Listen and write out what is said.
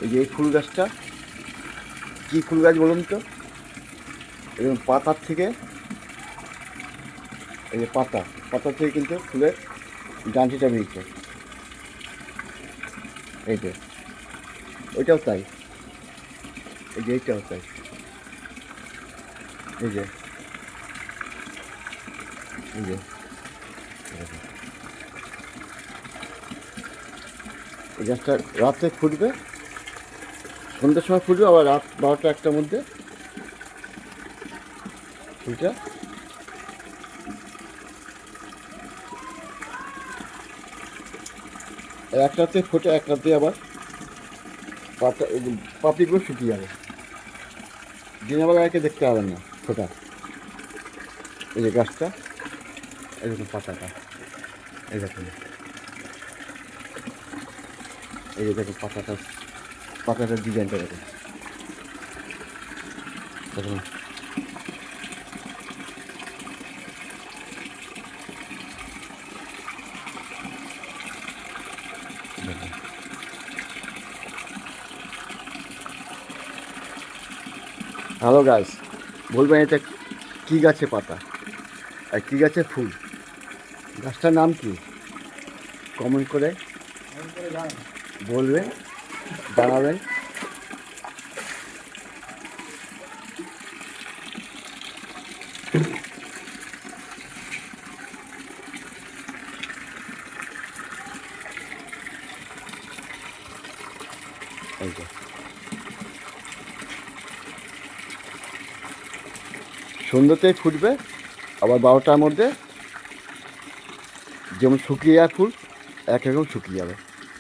এই যে এই ফুল গাছটা কী ফুল গাছ বলুন তো? এবং পাতার থেকে, এই যে পাতা থেকে কিন্তু ফুলের ডাঁটিটা বেরিয়েছে। এই যে ওইটাও তাই, এই যে এইটাও তাই, এই যে এই যে এই গাছটা রাতে ফুটবে, সন্ধ্যের সময় ফুটবে, আবার রাত 12টা-1টার মধ্যে ফুলটা এক রাতে ফুটে, এক রাতে আবার পাপড়িগুলো শুকিয়ে যাবে। দিনের বেলাকে দেখতে পাবেন না ফোটা। এই যে গাছটা, এই দেখুন পাতাটা, এই দেখুন, এই যে দেখুন পাতাটার ডিজাইনটা দেখুন, দেখুন। হ্যালো গাইস, বলবেন এটা কী গাছে পাতা আর কী গাছে ফুল? গাছটার নাম কি? কমেন্ট করে বলবেন, জানাবেন। এই যে সন্ধ্যেতেই ফুটবে, আবার 12টার মধ্যে যেমন শুকিয়ে যায় ফুল, একরকম শুকিয়ে যাবে।